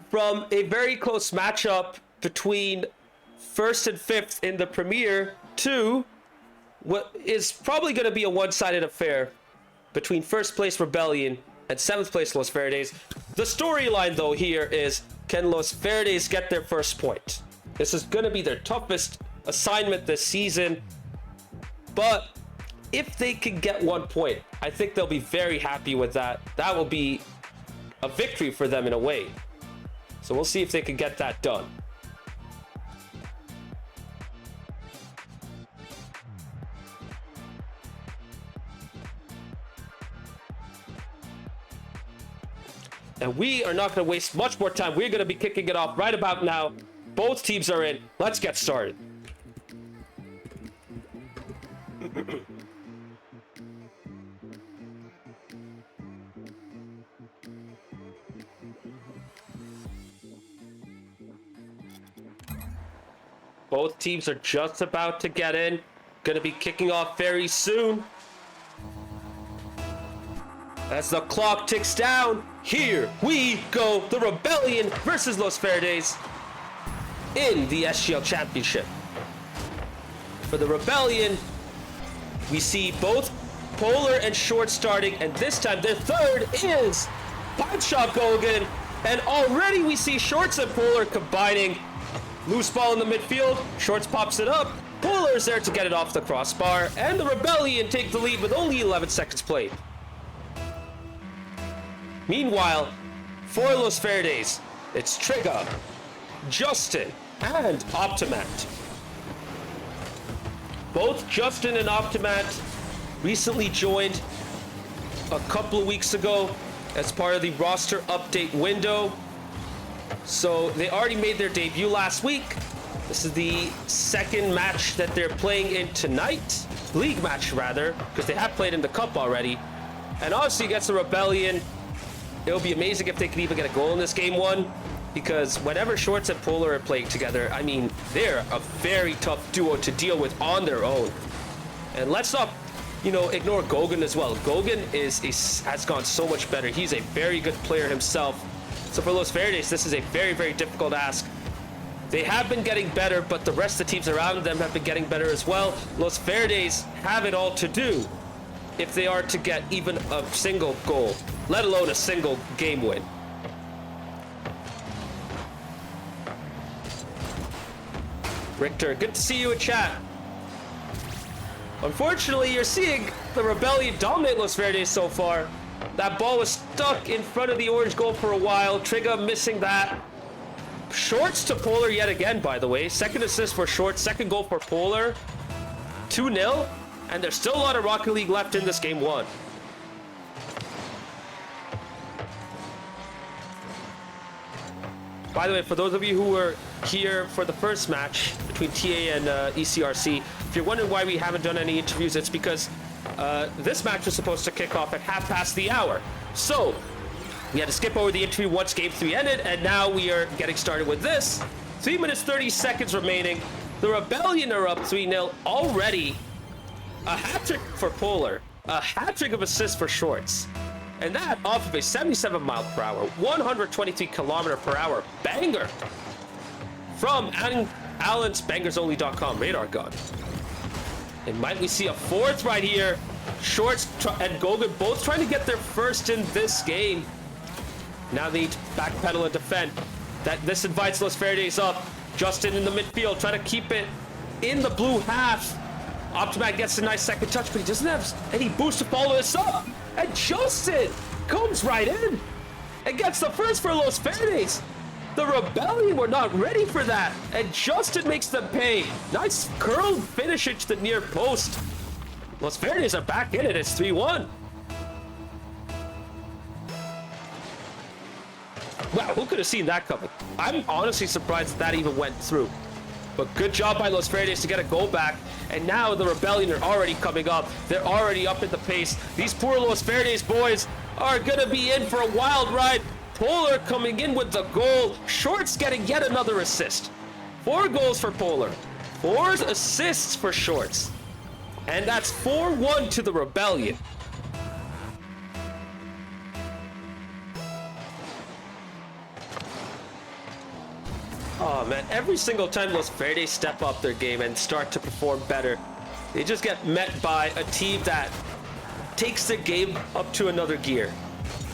from a very close matchup between 1st and 5th in the Premier to what is probably going to be a one-sided affair between 1st place Rebellion and 7th place Los Verdes. The storyline, though, here is, can Los Verdes get their first point? This is going to be their toughest assignment this season, but if they can get 1 point, I think they'll be very happy with that. That will be a victory for them in a way. So we'll see if they can get that done. And we are not going to waste much more time. We're going to be kicking it off right about now. Both teams are in. Let's get started. Both teams are just about to get in. Going to be kicking off very soon. As the clock ticks down, here we go. The Rebellion versus Los Verdes in the SGL Championship. For the Rebellion, we see both Polar and Short starting, and this time their third is Potshot Gogan. And already we see Shorts and Polar combining. Loose ball in the midfield, Shorts pops it up, Polar's there to get it off the crossbar, and the Rebellion take the lead with only 11 seconds played. Meanwhile, for Los Verdes, it's Trigger, Justin, and Optimat. Both Justin and Optimat recently joined a couple of weeks ago as part of the roster update window. So they already made their debut last week. This is the second match that they're playing in tonight. League match, rather, because they have played in the cup already. And obviously against the Rebellion, it'll be amazing if they can even get a goal in this game one, because whenever Shorts and Polar are playing together, I mean, they're a very tough duo to deal with on their own. And let's not, ignore Gogan as well. Gogan has gone so much better. He's a very good player himself. So for Los Verdes, this is a very, very difficult ask. They have been getting better, but the rest of the teams around them have been getting better as well. Los Verdes have it all to do if they are to get even a single goal, let alone a single game win. Richter, good to see you in chat. Unfortunately, you're seeing the Rebellion dominate Los Verdes so far. That ball was stuck in front of the orange goal for a while. Trigger missing that. Shorts to Polar yet again, by the way. Second assist for Shorts, second goal for Polar. 2-0, and there's still a lot of Rocket League left in this game one. By the way, for those of you who were here for the first match between TA and ECRC, if you're wondering why we haven't done any interviews, it's because this match was supposed to kick off at 1:30. So we had to skip over the interview once game 3 ended, and now we are getting started with this. 3 minutes 30 seconds remaining. The Rebellion are up 3-0 already. A hat-trick for Polar, a hat-trick of assists for Shorts, and that off of a 77 mile per hour, 123 kilometer per hour banger from Alan's bangersonly.com radar gun. And might we see a fourth right here? Shorts and Gogan both trying to get their first in this game. Now they need to backpedal and defend. This invites Los Verdes up. Justin in the midfield trying to keep it in the blue half. Optimat gets a nice second touch, but he doesn't have any boost to follow this up. And Justin comes right in and gets the first for Los Verdes. The Rebellion were not ready for that, and Justin makes them pay. Nice curled finish into the near post. Los Verdes are back in it. It's 3-1. Wow, who could have seen that coming? I'm honestly surprised that even went through. But good job by Los Verdes to get a goal back. And now the Rebellion are already coming up. They're already up at the pace. These poor Los Verdes boys are going to be in for a wild ride. Polar coming in with the goal. Shorts getting yet another assist. 4 goals for Polar. 4 assists for Shorts. And that's 4-1 to the Rebellion. Oh man, every single time Los Verdes step up their game and start to perform better, they just get met by a team that takes the game up to another gear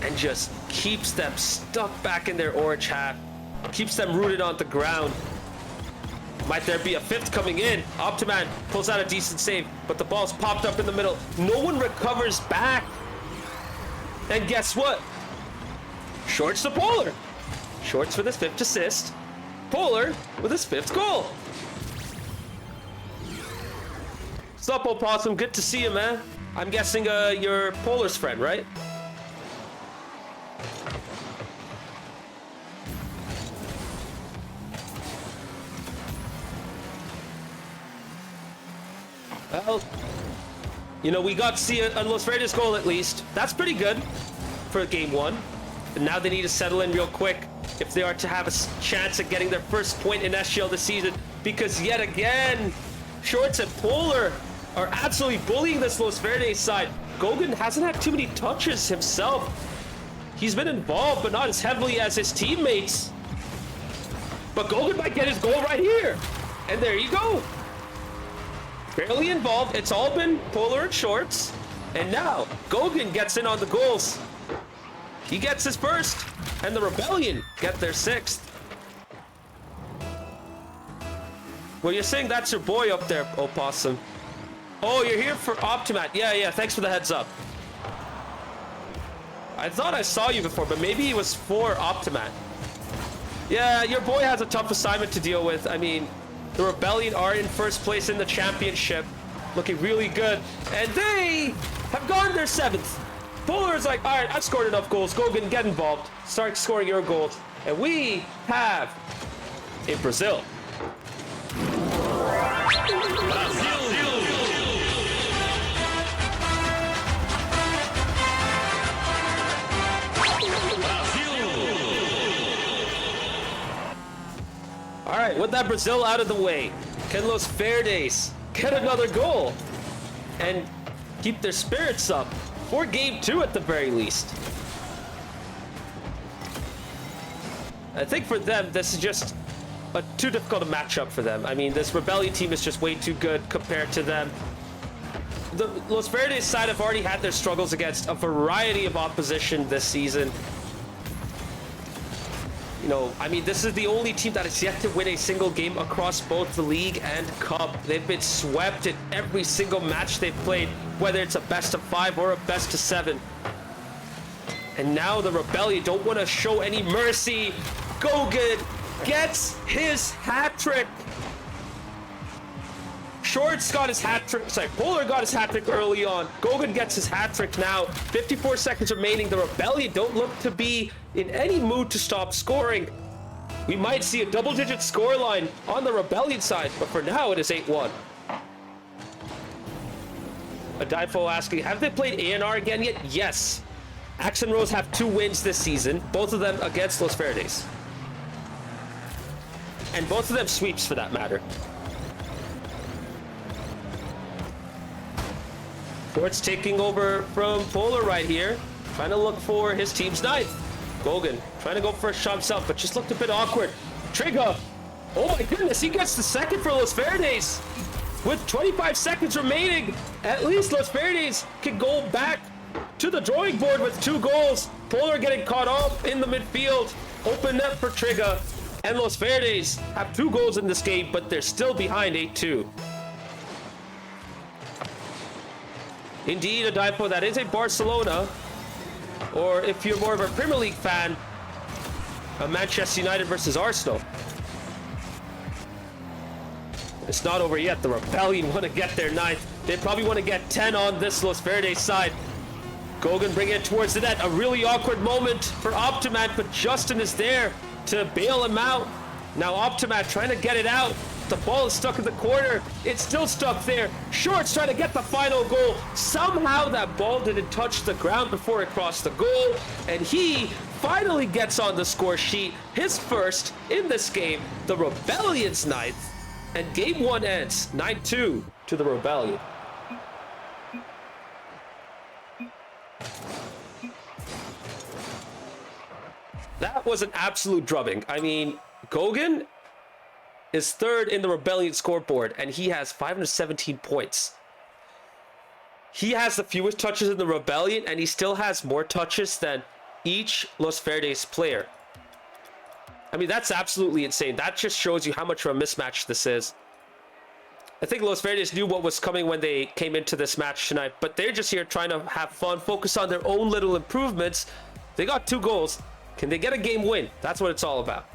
and just keeps them stuck back in their orange hat, keeps them rooted on the ground. Might there be a fifth coming in? Optiman pulls out a decent save, but the ball's popped up in the middle. No one recovers back. And guess what? Shorts to Polar. Shorts for this 5th assist. Polar with his 5th goal. What's up, Opossum? Good to see you, man. I'm guessing you're Polar's friend, right? Well, you know, we got to see a Los Verdes goal at least. That's pretty good for game 1. And now they need to settle in real quick if they are to have a chance at getting their first point in SGL this season. Because yet again, Shorts and Polar are absolutely bullying this Los Verdes side. Gogan hasn't had too many touches himself. He's been involved, but not as heavily as his teammates. But Gogan might get his goal right here. And there you go. Barely involved. It's all been Polar and Shorts. And now, Gogan gets in on the goals. He gets his first. And the Rebellion get their 6th. Well, you're saying that's your boy up there, Opossum. Oh, you're here for Optimat. Yeah, thanks for the heads up. I thought I saw you before, but maybe he was for Optimat. Yeah, your boy has a tough assignment to deal with. I mean, the Rebellion are in first place in the championship, looking really good, and they have gone their 7th. Polar is like, all right, I've scored enough goals. Gogan, get involved. Start scoring your goals. And we have in Brazil. All right, with that Brazil out of the way, can Los Verdes get another goal and keep their spirits up for game 2 at the very least? I think for them, this is just too difficult a matchup for them. I mean, this Rebellion team is just way too good compared to them. The Los Verdes side have already had their struggles against a variety of opposition this season. You know, I mean, this is the only team that has yet to win a single game across both the league and cup. They've been swept in every single match they've played, whether it's a best of 5 or a best of 7. And now the Rebellion don't want to show any mercy. Gogan gets his hat trick. Shorts got his hat trick. Sorry, Polar got his hat trick early on. Gogan gets his hat trick now. 54 seconds remaining. The Rebellion don't look to be in any mood to stop scoring. We might see a double-digit scoreline on the Rebellion side, but for now it is 8-1. Adifo asking, have they played ANR again yet? Yes. Axe and Rose have 2 wins this season, both of them against Los Verdes. And both of them sweeps for that matter. Shorts taking over from Polar right here, trying to look for his team's 9th. Gogan trying to go for a shot himself, but just looked a bit awkward. Trigger, oh my goodness, he gets the 2nd for Los Verdes. With 25 seconds remaining, at least Los Verdes can go back to the drawing board with 2 goals. Polar getting caught off in the midfield. Open net for Trigger. And Los Verdes have 2 goals in this game, but they're still behind 8-2. Indeed, Adifo, that is a Barcelona. Or if you're more of a Premier League fan, a Manchester United versus Arsenal. It's not over yet. The Rebellion want to get their 9th. They probably want to get 10 on this Los Verdes side. Gogan bringing it towards the net. A really awkward moment for Optimat, but Justin is there to bail him out. Now Optimat trying to get it out. The ball is stuck in the corner. It's still stuck there. Shorts trying to get the final goal. Somehow that ball didn't touch the ground before it crossed the goal. And he finally gets on the score sheet. His first in this game. The Rebellion's 9th. And game 1 ends 9-2 to the Rebellion. That was an absolute drubbing. I mean, Gogan is third in the Rebellion scoreboard, and he has 517 points. He has the fewest touches in the Rebellion, and he still has more touches than each Los Verdes player. I mean, that's absolutely insane. That just shows you how much of a mismatch this is. I think Los Verdes knew what was coming when they came into this match tonight, but they're just here trying to have fun, focus on their own little improvements. They got 2 goals. Can they get a game win? That's what it's all about.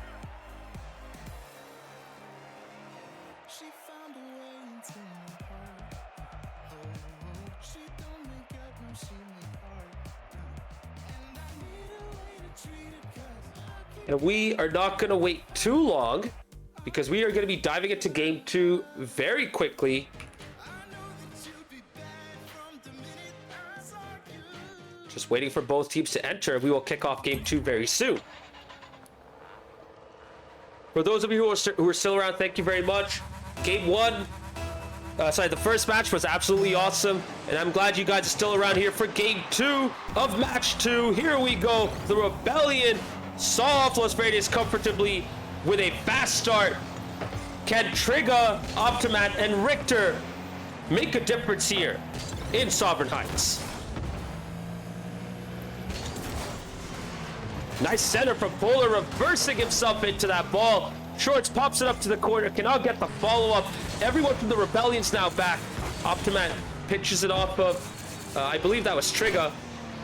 And we are not going to wait too long, because we are going to be diving into game 2 very quickly. Just waiting for both teams to enter. We will kick off game 2 very soon. For those of you who are still around, thank you very much. Game 1, the first match was absolutely awesome, and I'm glad you guys are still around here for game 2 of match 2. Here we go. The Rebellion saw off Los Verdes comfortably with a fast start. Can Trigga, Optimat, and Richter make a difference here in Sovereign Heights? Nice center from Polar, reversing himself into that ball. Shorts pops it up to the corner, cannot get the follow-up. Everyone from the Rebellion's now back. Optimat pitches it off of, I believe that was Trigga.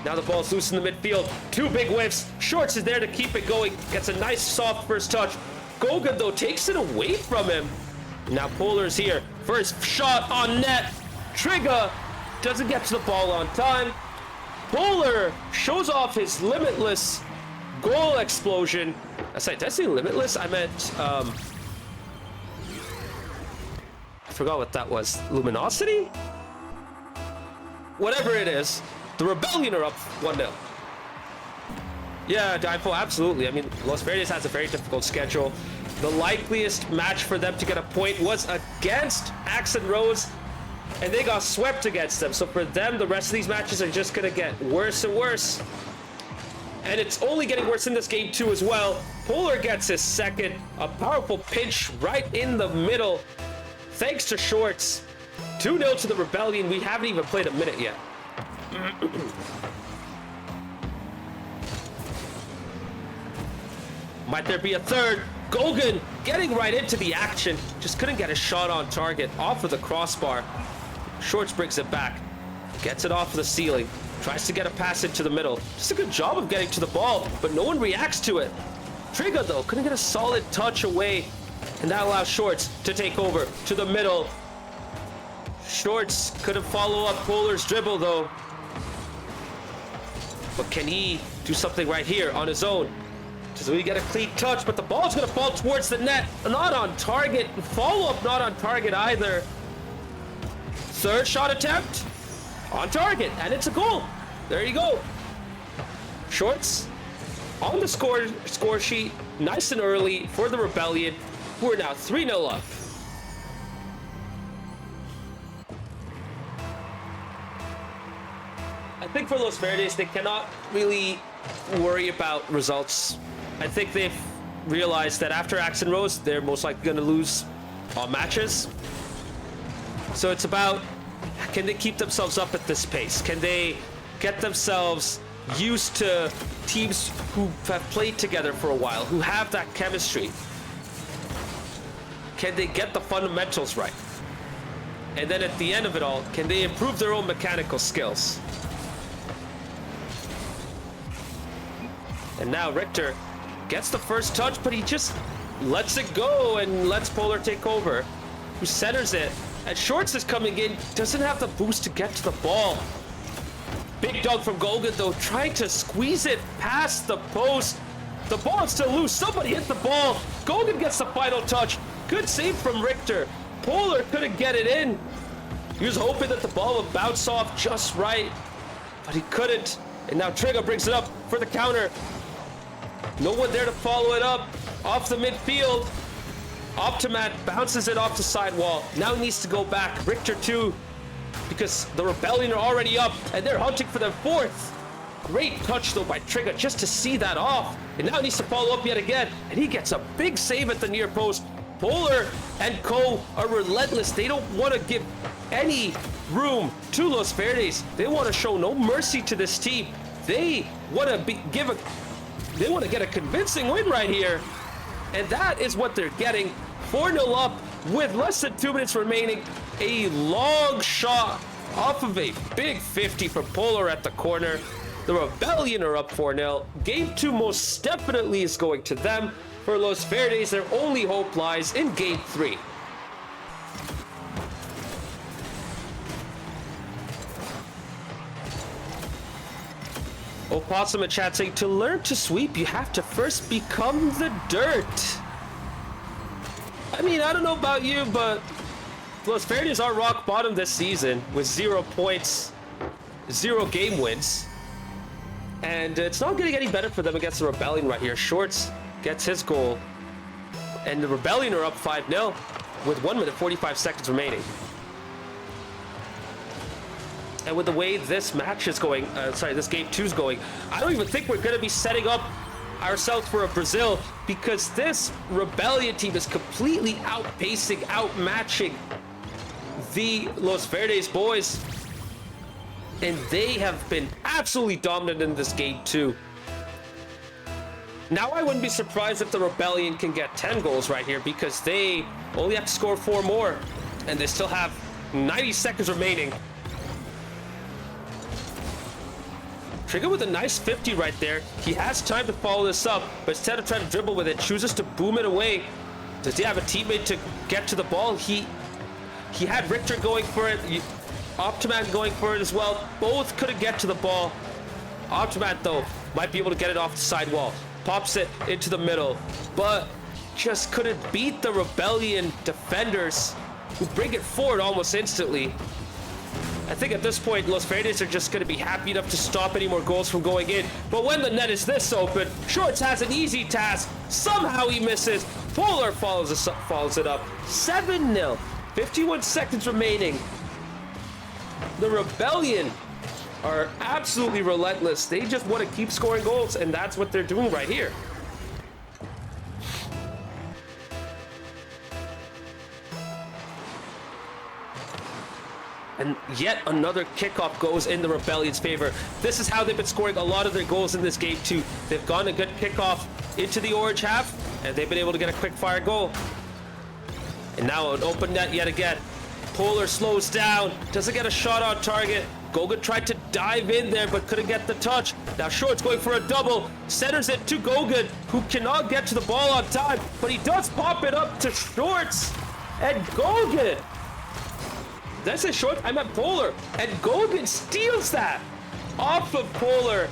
Now the ball's loose in the midfield. 2 big whiffs. Shorts is there to keep it going. Gets a nice soft first touch. Gogan, though, takes it away from him. Now Polar's here. First shot on net. Trigga doesn't get to the ball on time. Polar shows off his limitless goal explosion. Did I say limitless? I meant, I forgot what that was. Luminosity? Whatever it is. The Rebellion are up 1-0. Yeah, Dipole, absolutely. I mean, Los Verdes has a very difficult schedule. The likeliest match for them to get a point was against Axe and Rose, and they got swept against them. So for them, the rest of these matches are just going to get worse and worse. And it's only getting worse in this game too as well. Polar gets his second. A powerful pinch right in the middle. Thanks to Shorts. 2-0 to the Rebellion. We haven't even played a minute yet. Might there be a third? Gogan getting right into the action. Just couldn't get a shot on target. Off of the crossbar. Shorts brings it back. Gets it off the ceiling. Tries to get a pass into the middle. Just a good job of getting to the ball, but no one reacts to it. Trigga, though, couldn't get a solid touch away. And that allows Shorts to take over to the middle. Shorts couldn't follow up Polar's dribble, though. But can he do something right here on his own? Does he get a clean touch? But the ball's going to fall towards the net. Not on target. Follow-up not on target either. Third shot attempt. On target. And it's a goal. There you go. Shorts on the score sheet. Nice and early for the Rebellion, who are now 3-0 up. I think for Los Verdes, they cannot really worry about results. I think they've realized that after Axe and Rose, they're most likely going to lose all matches. So it's about, can they keep themselves up at this pace? Can they get themselves used to teams who have played together for a while, who have that chemistry? Can they get the fundamentals right? And then at the end of it all, can they improve their own mechanical skills? And now Richter gets the first touch, but he just lets it go and lets Polar take over, who centers it. And Shorts is coming in, doesn't have the boost to get to the ball. Big dunk from Gogan, though, trying to squeeze it past the post. The ball is still loose. Somebody hit the ball. Gogan gets the final touch. Good save from Richter. Polar couldn't get it in. He was hoping that the ball would bounce off just right, but he couldn't. And now Trigga brings it up for the counter. No one there to follow it up. Off the midfield. Optimat bounces it off the sidewall. Now he needs to go back. Richter too, because the Rebellion are already up and they're hunting for their fourth. Great touch though by Trigga just to see that off. And now he needs to follow up yet again. And he gets a big save at the near post. Polar and co are relentless. They don't want to give any room to Los Verdes. They want to show no mercy to this team. They want to get a convincing win right here. And that is what they're getting. 4-0 up with less than 2 minutes remaining. A long shot off of a big 50 for Polar at the corner. The Rebellion are up 4-0. Game 2 most definitely is going to them. For Los Verdes, their only hope lies in Game 3. Opossum in chat saying, to learn to sweep, you have to first become the dirt. I mean, I don't know about you, but Los Verdes are rock bottom this season with 0 points, 0 game wins. And it's not getting any better for them against the Rebellion right here. Shorts gets his goal. And the Rebellion are up 5-0 with 1 minute 45 seconds remaining. And with the way this match is going, this game 2 is going, I don't even think we're going to be setting up ourselves for a Brazil, because this Rebellion team is completely outpacing, outmatching the Los Verdes boys. And they have been absolutely dominant in this game 2. Now I wouldn't be surprised if the Rebellion can get 10 goals right here, because they only have to score 4 more, and they still have 90 seconds remaining. Trigger with a nice 50 right there. He has time to follow this up, but instead of trying to dribble with it, chooses to boom it away. Does he have a teammate to get to the ball? He had Richter going for it, Optimat going for it as well. Both couldn't get to the ball. Optimat, though, might be able to get it off the side wall. Pops it into the middle, but just couldn't beat the Rebellion defenders, who bring it forward almost instantly. I think at this point, Los Verdes are just going to be happy enough to stop any more goals from going in. But when the net is this open, Shorts has an easy task. Somehow he misses. Polar follows it up. 7-0. 51 seconds remaining. The Rebellion are absolutely relentless. They just want to keep scoring goals, and that's what they're doing right here. And yet another kickoff goes in the Rebellion's favor. This is how they've been scoring a lot of their goals in this game too. They've gone a good kickoff into the orange half, and they've been able to get a quick fire goal. And now an open net yet again. Polar slows down, doesn't get a shot on target. Gogan tried to dive in there, but couldn't get the touch. Now Short's going for a double, centers it to Gogan, who cannot get to the ball on time, but he does pop it up to Shorts. And Gogan, did I say Short? I meant Polar. And Gogan steals that off of Polar.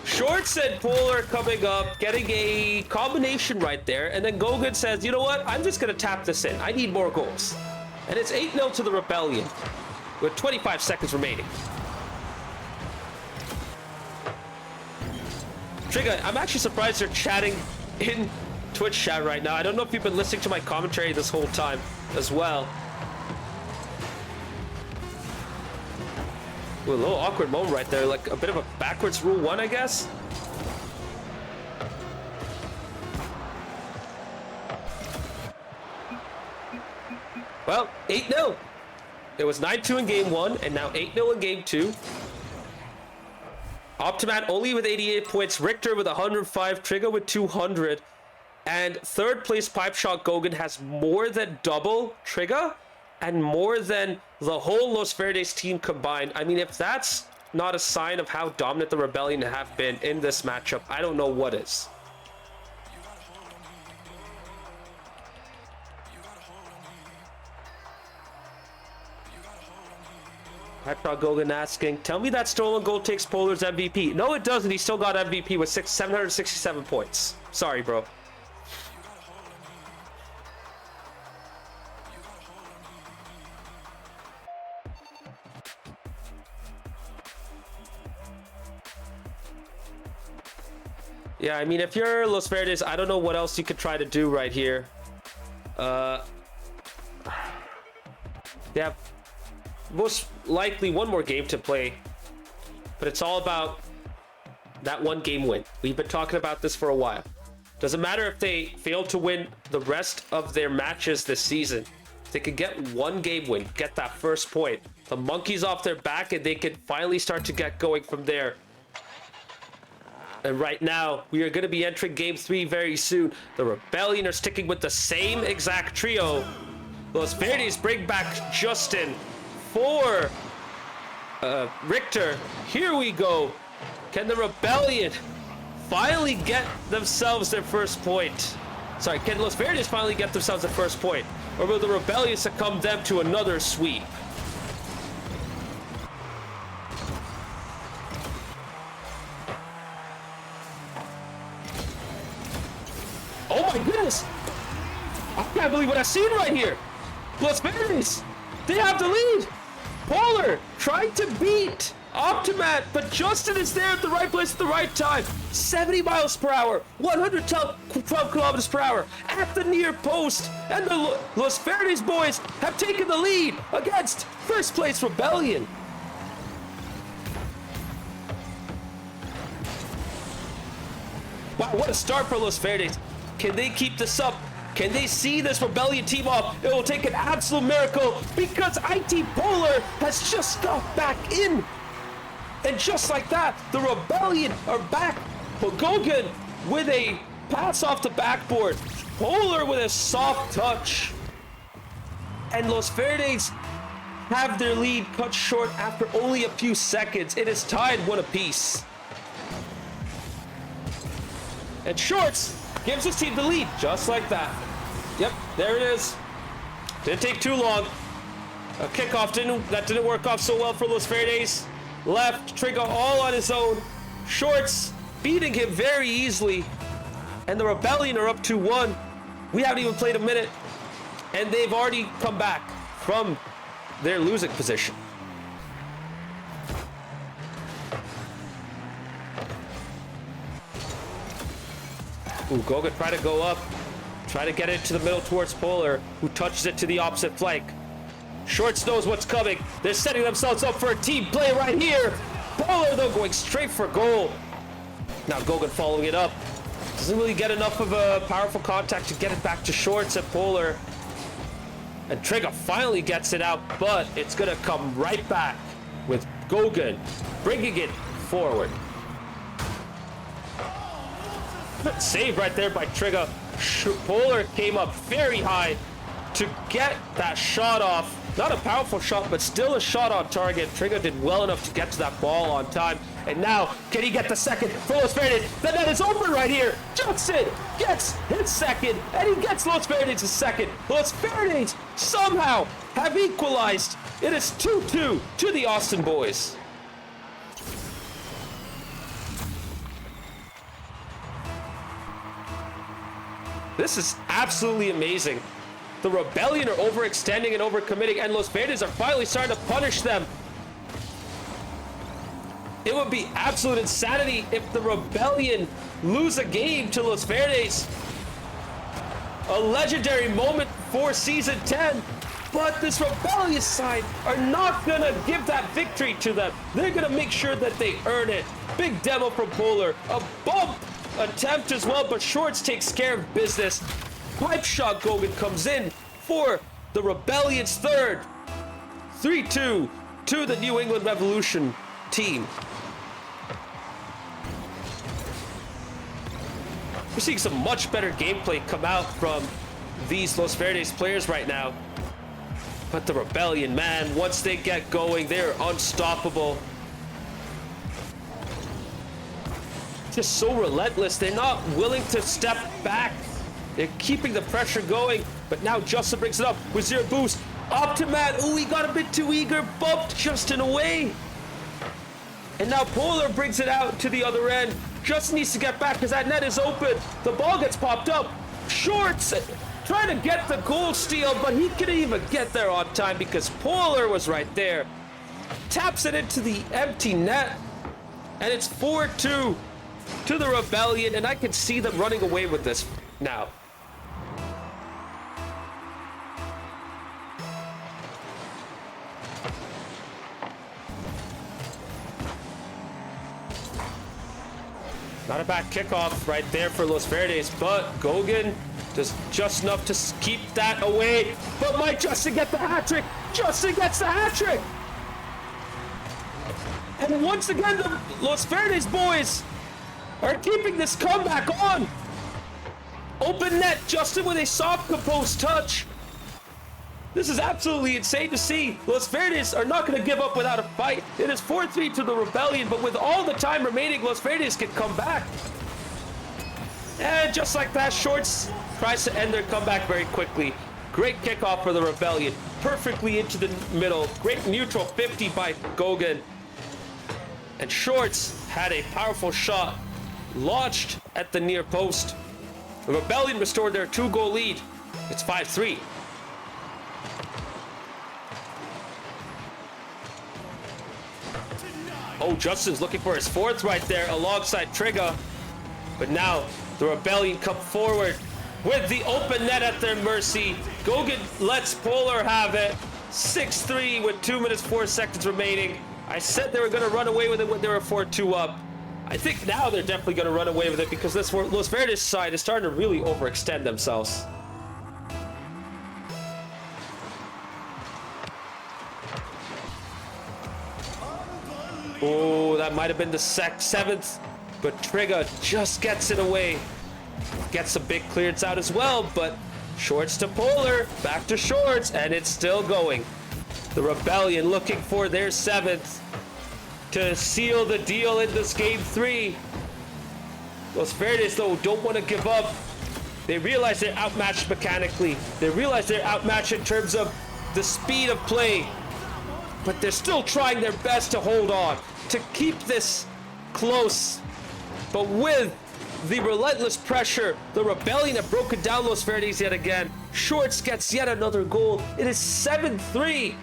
Shorts and Polar coming up, getting a combination right there. And then Gogan says, you know what? I'm just going to tap this in. I need more goals. And it's 8-0 to the Rebellion with 25 seconds remaining. Trigga, I'm actually surprised you're chatting in Twitch chat right now. I don't know if you've been listening to my commentary this whole time as well. Ooh, a little awkward moment right there, like a bit of a backwards rule 1, I guess. Well, 8-0. It was 9-2 in game 1, and now 8-0 in game 2. Optimat only with 88 points, Richter with 105, Trigga with 200, and third place Pipe Shot Gogan has more than double Trigga and more than the whole Los Verdes team combined. I mean, if that's not a sign of how dominant the Rebellion have been in this matchup, I don't know what is. Hypro Gogan asking, tell me that stolen goal takes Polar's MVP. No, it doesn't. He still got MVP with 767 points. Sorry, bro. Yeah, I mean, if you're Los Verdes, I don't know what else you could try to do right here. They have most likely one more game to play, but it's all about that one game win. We've been talking about this for a while. Doesn't matter if they fail to win the rest of their matches this season. If they could get one game win, get that first point, the monkey's off their back, and they can finally start to get going from there. And right now, we are going to be entering Game 3 very soon. The Rebellion are sticking with the same exact trio. Los Verdes bring back Justin for Richter. Here we go. Can the Rebellion finally get themselves their first point? Sorry, can Los Verdes finally get themselves the first point? Or will the Rebellion succumb them to another sweep? Oh my goodness! I can't believe what I've seen right here! Los Verdes! They have the lead! Polar trying to beat Optimat, but Justin is there at the right place at the right time. 70 miles per hour, 112 kilometers per hour at the near post. And the Los Verdes boys have taken the lead against first place Rebellion. Wow, what a start for Los Verdes. Can they keep this up? Can they see this Rebellion team off? It will take an absolute miracle because IT Polar has just got back in. And just like that, the Rebellion are back. Pogogan with a pass off the backboard. Polar with a soft touch. And Los Verdes have their lead cut short after only a few seconds. It is tied 1 apiece. And Shorts gives his team the lead, just like that. Yep, there it is. Didn't take too long. A kickoff didn't work off so well for Los Verdes. Left, Trigger all on his own. Shorts beating him very easily. And the Rebellion are up 2-1. We haven't even played a minute. And they've already come back from their losing position. Ooh, Goga try to go up. Try to get it to the middle towards Polar, who touches it to the opposite flank. Shorts knows what's coming. They're setting themselves up for a team play right here. Polar, though, going straight for goal. Now Gogan following it up. Doesn't really get enough of a powerful contact to get it back to Shorts at Polar. And Trigger finally gets it out, but it's going to come right back with Gogan bringing it forward. Good save right there by Trigger. Polar came up very high to get that shot off. Not a powerful shot, but still a shot on target. Trigger did well enough to get to that ball on time. And now, can he get the second for Los Verdes? The net is open right here. Johnson gets his second, and he gets Los Verdes' second. Los Verdes somehow have equalized. It is 2-2 to the Austin boys. This is absolutely amazing. The Rebellion are overextending and overcommitting, and Los Verdes are finally starting to punish them. It would be absolute insanity if the Rebellion lose a game to Los Verdes. A legendary moment for Season 10, but this Rebellion side are not going to give that victory to them. They're going to make sure that they earn it. Big demo from Polar. A bump attempt as well, but Shorts takes care of business. Pipe shot Gogan comes in for the Rebellion's third. 3-2 to the New England Revolution team. We're seeing some much better gameplay come out from these Los Verdes players right now. But the Rebellion, man, once they get going, they're unstoppable. Just so relentless. They're not willing to step back. They're keeping the pressure going, but now Justin brings it up with zero boost. Optimat, ooh, he got a bit too eager, bumped Justin away. And now Polar brings it out to the other end. Justin needs to get back because that net is open. The ball gets popped up. Shorts trying to get the goal steal, but he couldn't even get there on time because Polar was right there. Taps it into the empty net, and it's 4-2 to the Rebellion, and I can see them running away with this now. Not a bad kickoff right there for Los Verdes, but Gogan does just enough to keep that away. But might Justin get the hat trick? Justin gets the hat trick! And once again, the Los Verdes boys are keeping this comeback on. Open net, Justin with a soft composed touch. This is absolutely insane to see. Los Verdes are not going to give up without a fight. It is 4-3 to the Rebellion, but with all the time remaining, Los Verdes can come back. And just like that, Shorts tries to end their comeback very quickly. Great kickoff for the Rebellion. Perfectly into the middle. Great neutral 50 by Gogan. And Shorts had a powerful shot launched at the near post. The Rebellion restored their 2-goal lead. It's 5-3. Oh, Justin's looking for his fourth right there alongside Trigger. But now the Rebellion come forward with the open net at their mercy. Gogan lets Polar have it. 6-3 with 2 minutes 4 seconds remaining. I said they were going to run away with it when they were 4-2 up. I think now they're definitely going to run away with it because this Los Verdes side is starting to really overextend themselves. Oh, that might have been the seventh, but Trigger just gets it away. Gets a big clearance out as well, but Shorts to Polar, back to Shorts, and it's still going. The Rebellion looking for their 7th to seal the deal in this game 3. Los Verdes, though, don't want to give up. They realize they're outmatched mechanically. They realize they're outmatched in terms of the speed of play. But they're still trying their best to hold on, to keep this close. But with the relentless pressure, the Rebellion have broken down Los Verdes yet again. Shorts gets yet another goal. It is 7-3.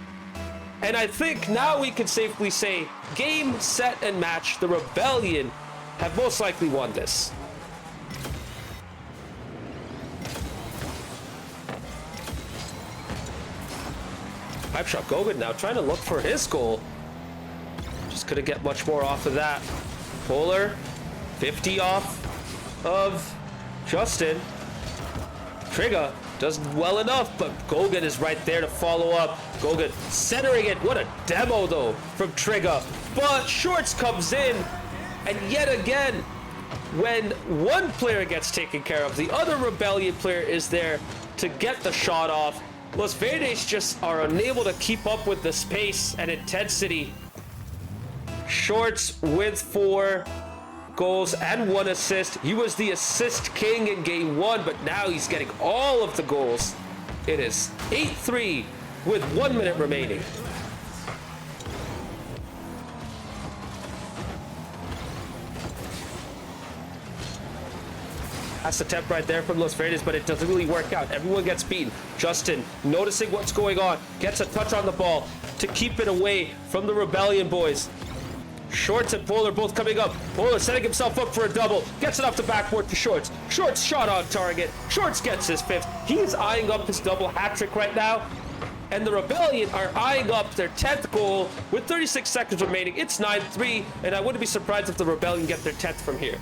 And I think now we can safely say, game, set, and match, the Rebellion have most likely won this. Pipe shot Gogan now trying to look for his goal. Just couldn't get much more off of that. Polar, 50 off of Justin. Trigger does well enough, but Gogan is right there to follow up. Gogan centering it. What a demo, though, from Trigger. But Shorts comes in, and yet again, when one player gets taken care of, the other Rebellion player is there to get the shot off. Los Verdes just are unable to keep up with the pace and intensity. Shorts with 4 goals and 1 assist. He was the assist king in game 1, but now he's getting all of the goals. It is 8-3 with 1 minute remaining. That's the attempt right there from Los Verdes, but it doesn't really work out. Everyone gets beaten. Justin, noticing what's going on, gets a touch on the ball to keep it away from the Rebellion boys. Shorts and Polar both coming up. Polar setting himself up for a double. Gets it off the backboard to Shorts. Shorts shot on target. Shorts gets his 5th. He's eyeing up his double hat trick right now. And the Rebellion are eyeing up their 10th goal with 36 seconds remaining. It's 9-3, and I wouldn't be surprised if the Rebellion get their 10th from here.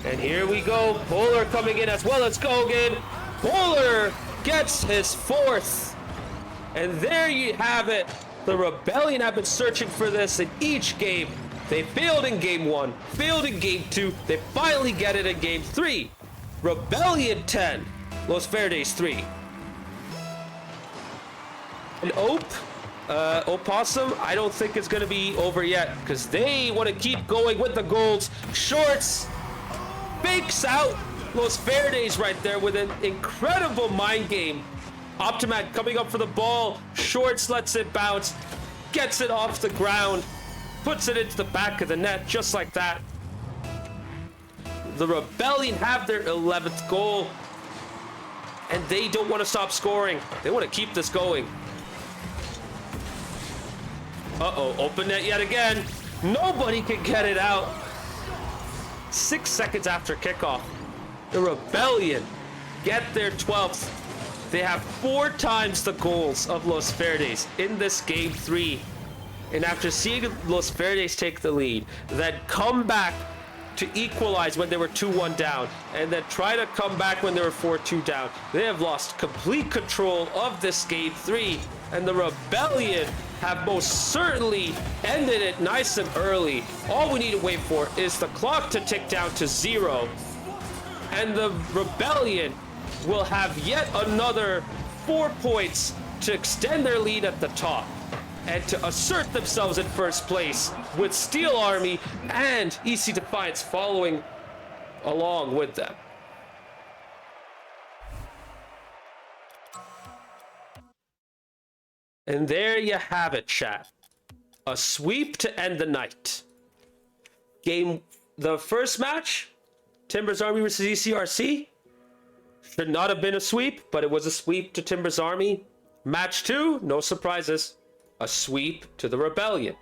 And here we go. Polar coming in as well as Gogan. Polar gets his 4th. And there you have it. The Rebellion have been searching for this in each game. They failed in game 1, failed in game 2. They finally get it in game 3. Rebellion 10, Los Verdes 3. And Opossum, I don't think it's going to be over yet because they want to keep going with the goals. Shorts fakes out Los Verdes right there with an incredible mind game. Optimat coming up for the ball. Shorts lets it bounce, gets it off the ground, puts it into the back of the net just like that. The Rebellion have their 11th goal, and they don't want to stop scoring. They want to keep this going. Uh-oh, open net yet again. Nobody can get it out. 6 seconds after kickoff, the Rebellion get their 12th. They have 4 times the goals of Los Verdes in this game 3. And after seeing Los Verdes take the lead, then come back to equalize when they were 2-1 down, and then try to come back when they were 4-2 down, they have lost complete control of this game 3, and the Rebellion have most certainly ended it nice and early. All we need to wait for is the clock to tick down to 0, and the Rebellion will have yet another 4 points to extend their lead at the top and to assert themselves in first place, with Steel Army and EC Defiance following along with them. And there you have it, chat. A sweep to end the night. The first match, Timbers Army versus ECRC, should not have been a sweep, but it was a sweep to Timbers Army. Match 2, no surprises. A sweep to the Rebellion.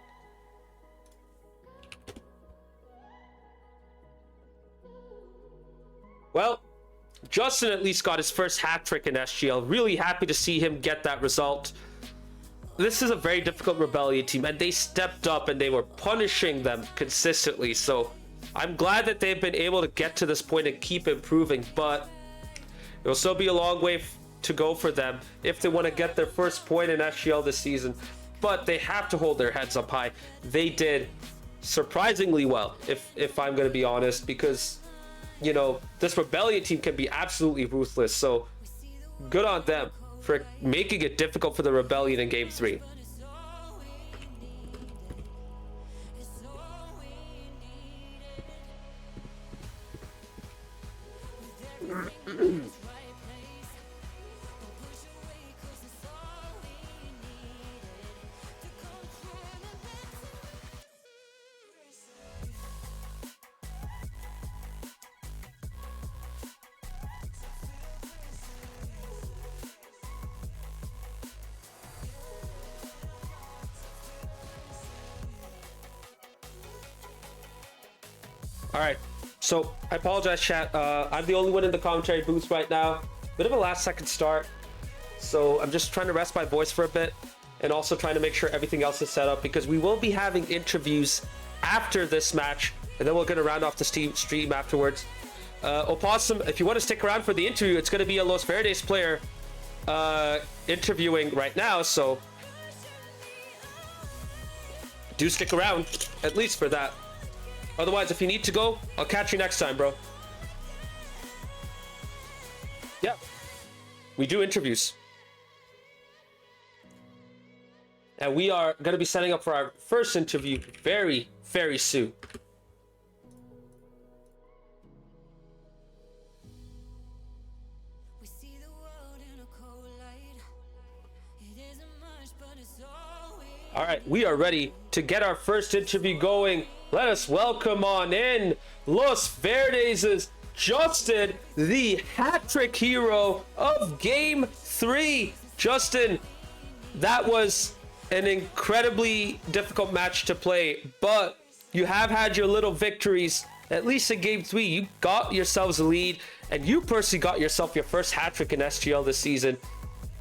Well, Justin at least got his first hat trick in SGL. Really happy to see him get that result. This is a very difficult Rebellion team, and they stepped up and they were punishing them consistently. So I'm glad that they've been able to get to this point and keep improving, but it will still be a long way to go for them if they want to get their first point in SGL this season. But they have to hold their heads up high. They did surprisingly well, if I'm going to be honest, because, you know, this Rebellion team can be absolutely ruthless. So good on them for making it difficult for the Rebellion in Game 3. All right, so I apologize, chat. I'm the only one in the commentary booth right now. Bit of a last second start, so I'm just trying to rest my voice for a bit and also trying to make sure everything else is set up, because we will be having interviews after this match, and then we're going to round off the stream afterwards. Opossum, if you want to stick around for the interview, it's going to be a Los Verdes player interviewing right now, so do stick around, at least for that. Otherwise, if you need to go, I'll catch you next time, bro. Yeah, we do interviews. And we are going to be setting up for our first interview very, very soon. All right, we are ready to get our first interview going. Let us welcome on in Los Verdes' Justin, the hat-trick hero of Game 3. Justin, that was an incredibly difficult match to play, but you have had your little victories. At least in Game 3, you got yourselves a lead, and you personally got yourself your first hat-trick in SGL this season.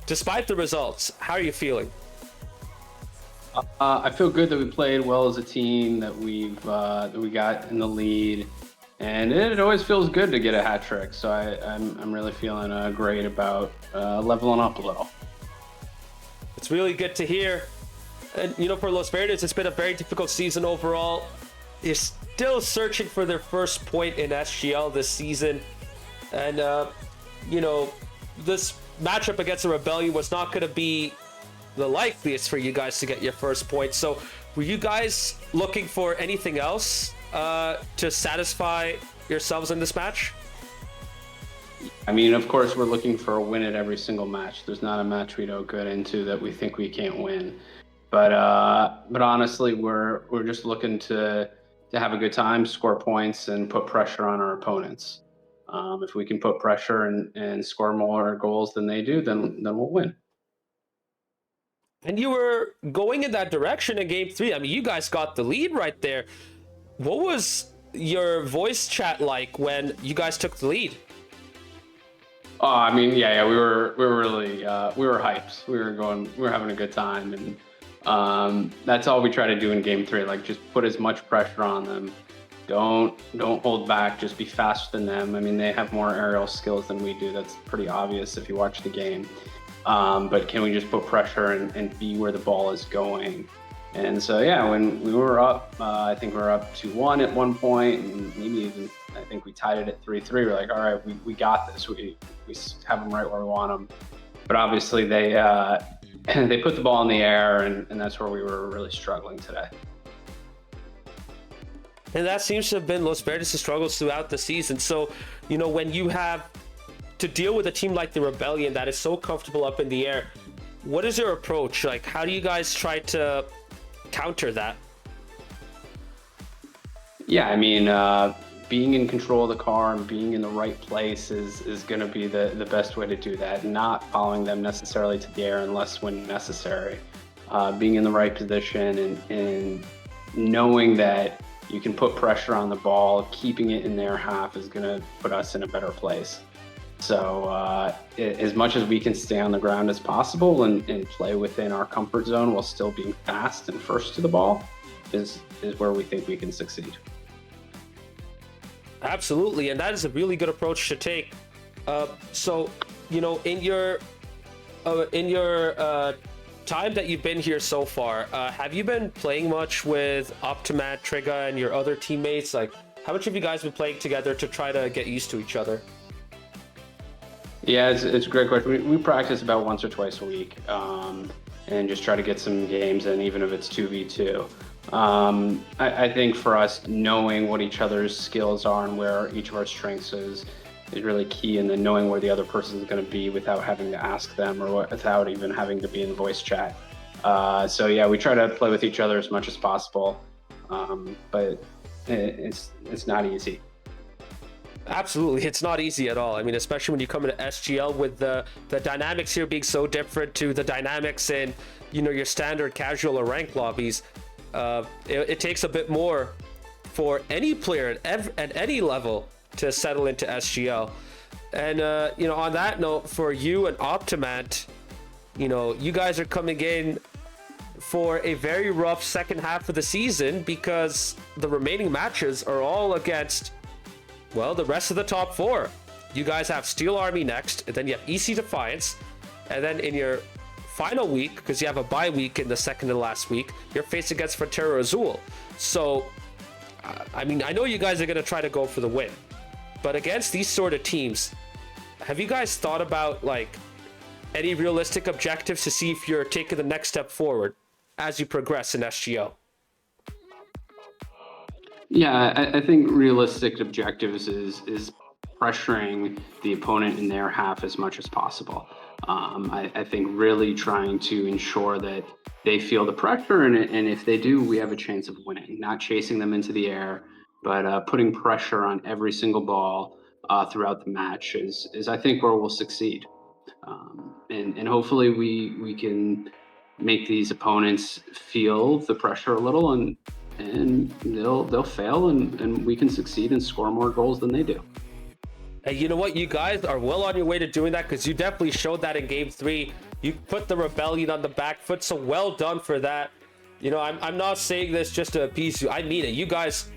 Despite the results, how are you feeling? I feel good that we played well as a team, that we got in the lead, and it always feels good to get a hat trick. So I'm really feeling great about leveling up a little. It's really good to hear. And you know, for Los Verdes, it's been a very difficult season overall. They're still searching for their first point in SGL this season, and you know, this matchup against the Rebellion was not going to be the likeliest for you guys to get your first point. So were you guys looking for anything else to satisfy yourselves in this match? I mean, of course, we're looking for a win at every single match. There's not a match we don't get into that we think we can't win. But honestly, we're just looking to have a good time, score points, and put pressure on our opponents. If we can put pressure and score more goals than they do, then we'll win. And you were going in that direction in Game 3. I mean, you guys got the lead right there. What was your voice chat like when you guys took the lead? Oh, I mean, yeah, we were really we were hyped. We were having a good time, and that's all we try to do in game three. Like, just put as much pressure on them. Don't hold back. Just be faster than them. I mean, they have more aerial skills than we do. That's pretty obvious if you watch the game. But can we just put pressure and be where the ball is going? And so, yeah, when we were up, I think we were up 2-1 at one point, and maybe even I think we tied it at 3-3. We're like, all right, we got this. We have them right where we want them. But obviously, they put the ball in the air, and that's where we were really struggling today. And that seems to have been Los Verdes' struggles throughout the season. So, when you have to deal with a team like the Rebellion that is so comfortable up in the air, what is your approach? Like, how do you guys try to counter that? Yeah, I mean, being in control of the car and being in the right place is going to be the best way to do that. Not following them necessarily to the air unless when necessary. Being in the right position and knowing that you can put pressure on the ball, keeping it in their half is going to put us in a better place. So as much as we can stay on the ground as possible and play within our comfort zone while still being fast and first to the ball is where we think we can succeed. Absolutely, and that is a really good approach to take. So, in your time that you've been here so far, have you been playing much with Optimat, Triga, and your other teammates? Like, how much have you guys been playing together to try to get used to each other? Yeah, it's a great question. We practice about once or twice a week, and just try to get some games in, even if it's 2v2. I think for us, knowing what each other's skills are and where each of our strengths is really key, and then knowing where the other person is going to be without having to ask them or without even having to be in voice chat. So yeah, we try to play with each other as much as possible, but it's not easy. Absolutely, it's not easy at all. I mean, especially when you come into SGL with the dynamics here being so different to the dynamics in your standard casual or rank lobbies. It takes a bit more for any player at any level to settle into SGL. And on that note, for you and Optimat, you guys are coming in for a very rough second half of the season because the remaining matches are all against, well, the rest of the top four. You guys have Steel Army next, and then you have EC Defiance, and then in your final week, because you have a bye week in the second to last week, you're faced against Frontera Azul. So, I mean, I know you guys are going to try to go for the win, but against these sort of teams, have you guys thought about like any realistic objectives to see if you're taking the next step forward as you progress in SGL? Yeah, I think realistic objectives is pressuring the opponent in their half as much as possible. I think really trying to ensure that they feel the pressure, and if they do, we have a chance of winning. Not chasing them into the air, but putting pressure on every single ball throughout the match is I think where we'll succeed. And hopefully we can make these opponents feel the pressure a little, and they'll fail, and we can succeed and score more goals than they do. Hey, you know what? You guys are well on your way to doing that, because you definitely showed that in Game 3. You put the Rebellion on the back foot, so well done for that. I'm not saying this just to appease you. I mean it. You guys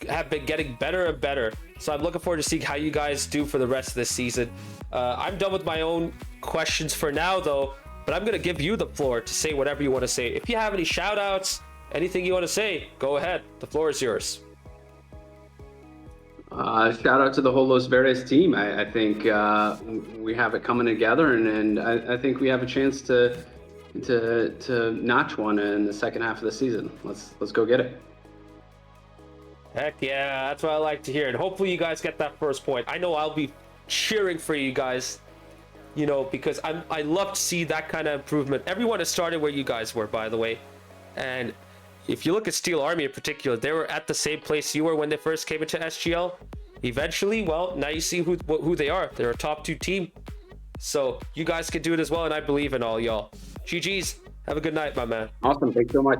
have been getting better and better, so I'm looking forward to seeing how you guys do for the rest of this season. I'm done with my own questions for now, though, but I'm going to give you the floor to say whatever you want to say. If you have any shout-outs, anything you want to say, go ahead. The floor is yours. Shout out to the whole Los Verdes team. I think we have it coming together, and I think we have a chance to notch one in the second half of the season. Let's go get it. Heck yeah, that's what I like to hear. And hopefully you guys get that first point. I know I'll be cheering for you guys, because I love to see that kind of improvement. Everyone has started where you guys were, by the way. And if you look at Steel Army in particular, they were at the same place you were when they first came into SGL. Eventually, well, now you see who they are. They're a top 2 team. So you guys can do it as well, and I believe in all y'all. GG's. Have a good night, my man. Awesome. Thanks so much.